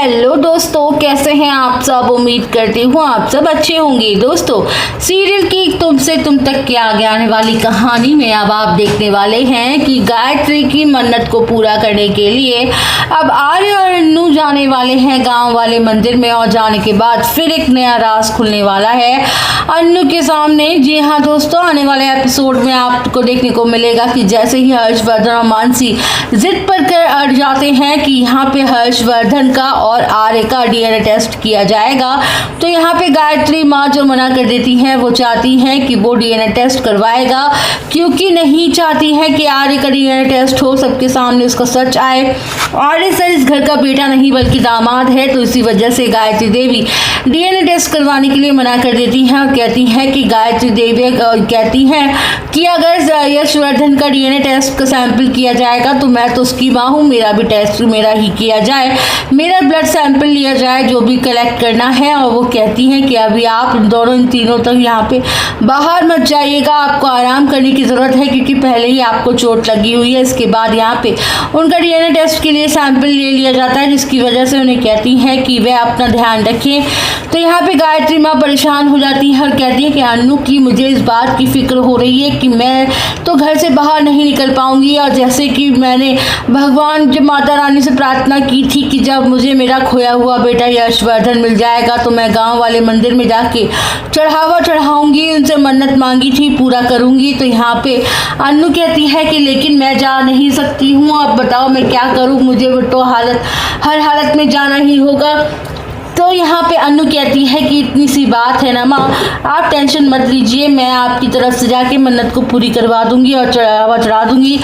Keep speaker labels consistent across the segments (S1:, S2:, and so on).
S1: Hello दोस्तों, कैसे हैं आप सब। उम्मीद करती हूँ आप सब अच्छे होंगे। दोस्तों, सीरियल की तुमसे तुम तक के आगे आने वाली कहानी में अब आप देखने वाले हैं कि गायत्री की मन्नत को पूरा करने के लिए अब आर्य और अन्नू जाने वाले हैं गांव वाले मंदिर में, और जाने के बाद फिर एक नया राज खुलने वाला है अन्नू के सामने। जी हाँ दोस्तों, आने वाले एपिसोड में आपको देखने को मिलेगा कि जैसे ही हर्षवर्धन और मानसी जिद पर कर अड़ जाते हैं कि यहाँ पे हर्षवर्धन का और आर्य का डीएनए टेस्ट किया जाएगा, तो यहाँ पे गायत्री माँ जो मना कर देती हैं, वो चाहती हैं कि वो डीएनए टेस्ट करवाएगा, क्योंकि नहीं चाहती है कि आर्य का डीएनए टेस्ट हो, सबके सामने उसका सच आए। आर्य सर इस घर का बेटा नहीं बल्कि दामाद है, तो इसी वजह से गायत्री देवी डीएनए टेस्ट करवाने के लिए मना कर देती हैं और कहती हैं कि गायत्री देवी कहती हैं कि अगर यशवर्धन का डीएनए टेस्ट का सैंपल किया जाएगा तो मैं तो उसकी माँ हूँ, मेरा भी टेस्ट मेरा ही किया जाए, मेरा ब्लड सैंपल लिया जाए, जो भी कलेक्ट करना है। और वो कहती हैं कि अभी आप इन तीनों तक यहाँ पे बाहर मत जाइएगा, आपको आराम करने की ज़रूरत है, क्योंकि पहले ही आपको चोट लगी हुई है। इसके बाद यहाँ पे उनका डीएनए टेस्ट के लिए सैंपल ले लिया जाता है, जिसकी वजह से उन्हें कहती हैं कि वे अपना ध्यान रखें। तो यहाँ पे गायत्री माँ परेशान हो जाती है और कहती है कि अन्नू की मुझे इस बात की फिक्र हो रही है कि मैं तो घर से बाहर नहीं निकल पाऊंगी, और जैसे कि मैंने भगवान जब माता रानी से प्रार्थना की थी कि जब मुझे मेरा खोया हुआ बेटा यशवर्धन मिल जाएगा तो मैं गांव वाले मंदिर में जाके चढ़ावा चढ़ाऊंगी, उनसे मन्नत मांगी थी पूरा करूंगी। तो यहाँ पे अन्नू कहती है कि लेकिन मैं जा नहीं सकती हूँ, अब बताओ मैं क्या करूँ, मुझे तो हर हालत में जाना ही होगा। तो यहाँ पे अन्नू कहती है कि इतनी सी बात है ना माँ, आप टेंशन मत लीजिए, मैं आपकी तरफ से जाके मन्नत को पूरी करवा दूंगी और चढ़ावा चढ़ा दूंगी,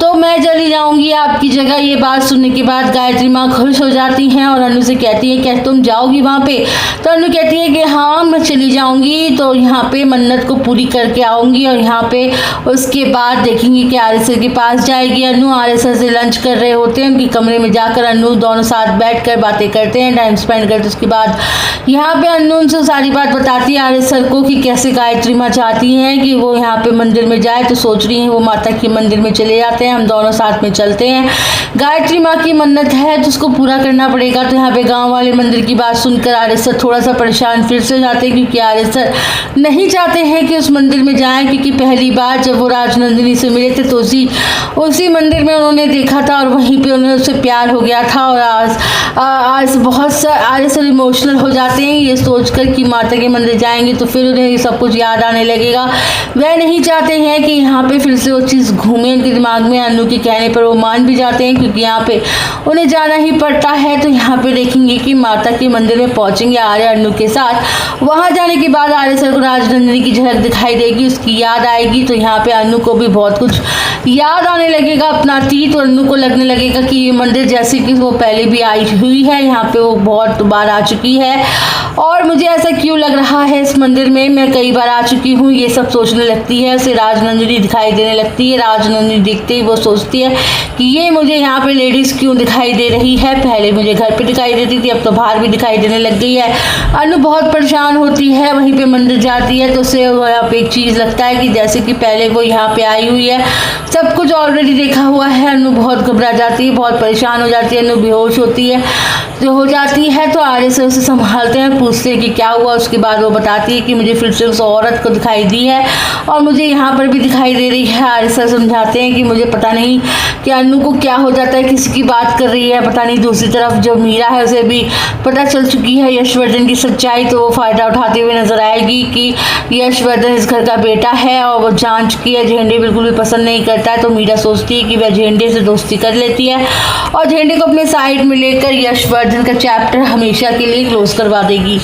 S1: तो मैं चली जाऊंगी आपकी जगह। ये बात सुनने के बाद गायत्री माँ खुश हो जाती हैं और अन्नू से कहती है क्या तुम जाओगी वहाँ पे। तो अन्नू कहती है कि हाँ मैं चली जाऊंगी, तो यहाँ पे मन्नत को पूरी करके आऊँगी, और यहाँ पे उसके बाद देखेंगे कि आर्य सर के पास जाएगी अन्नू। आर्य सर से लंच कर रहे होते हैं, उनके कमरे में जाकर अन्नू दोनों साथ बैठ कर बातें करते हैं, टाइम स्पेंड करते। उसके बाद यहाँ पे अन्नू उनसे सारी बात बताती है आर्य सर को कि कैसे गायत्री माँ चाहती हैं कि वो यहाँ पे मंदिर में जाए, तो सोच रही हैं वो माता के मंदिर में चले जाते हैं, हम दोनों साथ में चलते हैं। गायत्री माँ की मन्नत है तो उसको पूरा करना पड़ेगा। तो यहाँ पे गांव वाले मंदिर की बात सुनकर आर्य सर थोड़ा सा परेशान फिर से हो जाते हैं, क्योंकि आर्य सर नहीं चाहते हैं कि उस मंदिर में जाएं, क्योंकि पहली बार जब वो राजनंदिनी से मिले थे तो उसी मंदिर में उन्होंने देखा था और वहीं पे उन्हें उससे प्यार हो गया था। और आज बहुत आर्य सर इमोशनल हो जाते हैं ये सोचकर कि माता के मंदिर जाएंगे तो फिर उन्हें ये सब कुछ याद आने लगेगा। वह नहीं चाहते हैं कि यहाँ पे फिर से वो चीज़ घूमे उनके दिमाग में। अन्नू के कहने पर वो मान भी जाते हैं, क्योंकि यहाँ पे उन्हें जाना ही पड़ता है। तो यहाँ पे देखेंगे कि माता के मंदिर में पहुँचेंगे आर्य अन्नू के साथ। वहाँ जाने के बाद आर्य सर को राजनंदिनी की झलक दिखाई देगी, उसकी याद आएगी, तो यहाँ पे अन्नू को भी बहुत कुछ याद आने लगेगा अपना अतीत। तो अन्नू को लगने लगेगा कि ये मंदिर जैसे कि वो पहले भी आई हुई है, यहाँ पे वो बहुत बार आ चुकी है, और मुझे ऐसा क्यों लग रहा है इस मंदिर में मैं कई बार आ चुकी हूँ, ये सब सोचने लगती है। उसे राजनंदिनी दिखाई देने लगती है। राजनंदिनी दिखते ही वो सोचती है कि ये मुझे यहाँ पे लेडीज़ क्यों दिखाई दे रही है, पहले मुझे घर पे दिखाई देती थी, अब तो बाहर भी दिखाई देने लग गई है। अन्नू बहुत परेशान होती है, वहीं पे मंदिर जाती है तो उसे यहाँ पे एक चीज़ लगता है कि जैसे कि पहले वो यहाँ पे आई हुई है, सब कुछ ऑलरेडी देखा हुआ है। अन्नू बहुत घबरा जाती है, बहुत परेशान हो जाती है, अन्नू बेहोश होती है जो हो जाती है। तो आर्य सर उसे संभालते हैं, पूछते हैं कि क्या हुआ। उसके बाद वो बताती है कि मुझे फिर से उस औरत को दिखाई दी है और मुझे यहाँ पर भी दिखाई दे रही है। आर्य सर समझाते हैं कि मुझे पता नहीं कि अन्नू को क्या हो जाता है, किसी की बात कर रही है पता नहीं। दूसरी तरफ जो मीरा है उसे भी पता चल चुकी है यशवर्धन की सच्चाई, तो वो फ़ायदा उठाते हुए नजर आएगी कि यशवर्धन इस घर का बेटा है और वो जान चुकी है। झेंडे बिल्कुल भी पसंद नहीं करता है, तो मीरा सोचती है कि वह झेंडे से दोस्ती कर लेती है और झेंडे को अपने साइड में लेकर यशवर्धन का चैप्टर हमेशा के लिए क्लोज करवा देगी।